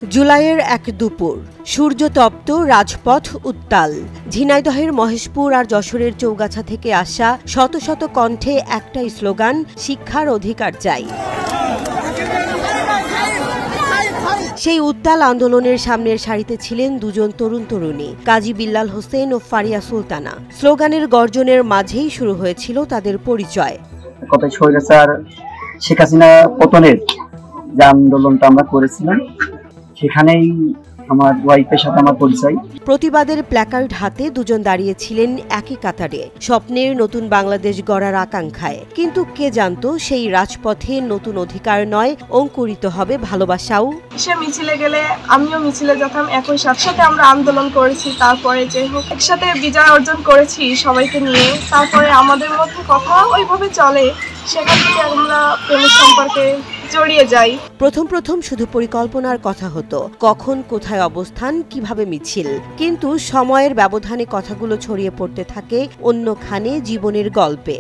জুলাইয়ের এক দুপুর, সূর্যতপ্ত রাজপথ উত্তাল। ঝিনাইদহের মহেশপুর আর যশোরের চৌগাছা থেকে আসা শত শত কণ্ঠে একটাই স্লোগান, শিক্ষার অধিকার চাই। সেই উত্তাল আন্দোলনের সামনের সারিতে ছিলেন দুজন তরুণ তরুণী, কাজী বিল্লাল হোসেন ও ফারিয়া সুলতানা। স্লোগানের গর্জনের মাঝেই শুরু হয়েছিল তাদের পরিচয়। শেখ হাসিনা পতনের যে আন্দোলনটা আমরা করেছিলাম, সেখানেই আমার ওয়াইফের সাথে আমার পরিচয়। প্রতিবাদের প্ল্যাকার্ড হাতে দুজন দাঁড়িয়েছিলেন একই কাতারে, স্বপ্নের নতুন বাংলাদেশ গড়ার আকাঙ্ক্ষায়। কিন্তু কে জানতো সেই রাজপথে নতুন অধিকার নয়, অঙ্কুরিত হবে ভালোবাসাও। সে মিছিলে গেলে আমিও মিছিলে যেতাম, একই সাথে আমরা আন্দোলন করেছি। তারপরে যে হোক একসাথে বিজয় অর্জন করেছি সবাইকে নিয়ে। তারপরে আমাদের মধ্যে কথা ওইভাবে চলে, সেখান থেকে আমরা প্রেমের সম্পর্কে জড়িয়ে যাই। প্রথম শুধু পরিকল্পনার কথা হতো, কখন কোথায় অবস্থান, কিভাবে মিছিল। কিন্তু সময়ের ব্যবধানে কথাগুলো ছড়িয়ে পড়তে থাকে অন্যখানে জীবনের গল্পে।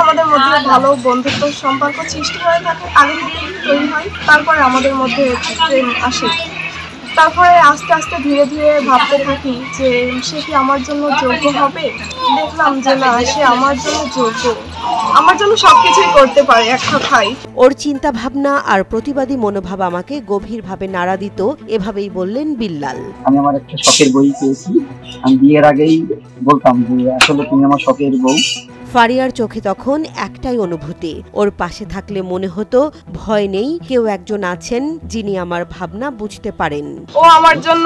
আমাদের মধ্যে ভালো বন্ধুত্ব সম্পর্ক সৃষ্টি হয়ে থাকে, আগে থেকে তৈরি হয়। তারপরে আমাদের মধ্যে প্রেম আসে। তারপরে আস্তে আস্তে ধীরে ধীরে ভাবতে থাকি যে সে কি আমার জন্য যোগ্য হবে। দেখলাম যে না, সে আমার জন্য যোগ্য, আমার জন্য সবকিছুই করতে পারে এক কথায়। ওর চিন্তা ভাবনা আর প্রতিবাদী মনোভাব আমাকে গভীরভাবে নাড়া দিত, এভাবেই বললেন বিল্লাল। আমি আমার একটা শখের বই পেয়েছি, আমি বিয়ের আগেই বলতাম যে আসলে তুমি আমার শখের বউ। ফারিয়ার চোখে তখন একটাই অনুভূতি, ওর পাশে থাকলে মনে হতো ভয় নেই, কেউ একজন আছেন যিনি আমার ভাবনা বুঝতে পারেন। ও আমার জন্য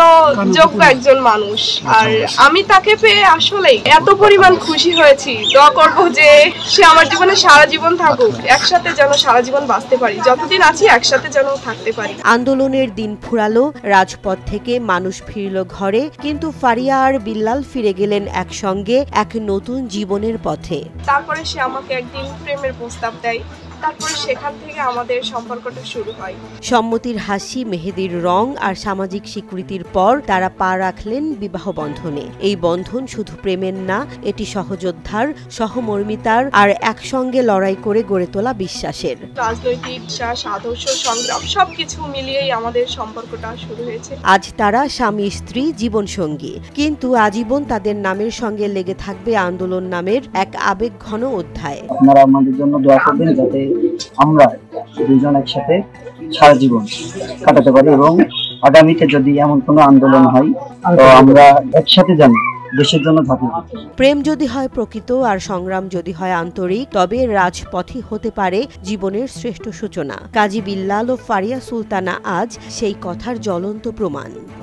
যোগ্য একজন মানুষ, আর আমি তাকে পেয়ে আসলে এত পরিমাণ খুশি হয়েছি। দোয়া করব যে সে আমার জীবনে সারা জীবন থাকুক, একসাথে যেন সারা জীবন বাঁচতে পারি, যতদিন আছি একসাথে যেন থাকতে পারি। আন্দোলনের দিন ফুরালো, রাজপথ থেকে মানুষ ফিরল ঘরে, কিন্তু ফারিয়া আর বিল্লাল ফিরে গেলেন একসঙ্গে এক নতুন জীবনের পথে। তারপরে সে আমাকে একদিন প্রেমের প্রস্তাব দেয়, তারপরে সেখান থেকে আমাদের সম্পর্কটা শুরু হয়। সম্মতির হাসি, মেহেদির রং আর সামাজিক স্বীকৃতির পর তারা পা রাখলেন বিবাহ বন্ধনে। এই বন্ধন শুধু প্রেমের না, এটি সহযোদ্ধার, সহমর্মিতার আর একসঙ্গে লড়াই করে গড়ে তোলা বিশ্বাসের। রাজনৈতিক বিশ্বাস, আদর্শ, সংগ্রাম সবকিছু মিলিয়েই আমাদের সম্পর্কটা শুরু হয়েছে। আজ তারা স্বামী স্ত্রী, জীবনসঙ্গী, কিন্তু আজীবন তাদের নামের সঙ্গে লেগে থাকবে আন্দোলন নামের এক আবেগঘন অধ্যায়। আপনারা আমাদের জন্য দোয়া করবেন যাতে আমরা দুজন একসাথে সারা জীবন কাটাতে পারি, এবং আগামীতে যদি এমন কোনো আন্দোলন হয় তো আমরা একসাথে জানি দেশের জন্য থাকি। প্রেম যদি হয় প্রকৃত আর সংগ্রাম যদি হয় আন্তরিক, তবে রাজপথই হতে পারে জীবনের শ্রেষ্ঠ সূচনা। কাজী বিল্লাল ও ফারিয়া সুলতানা আজ সেই কথার জ্বলন্ত প্রমাণ।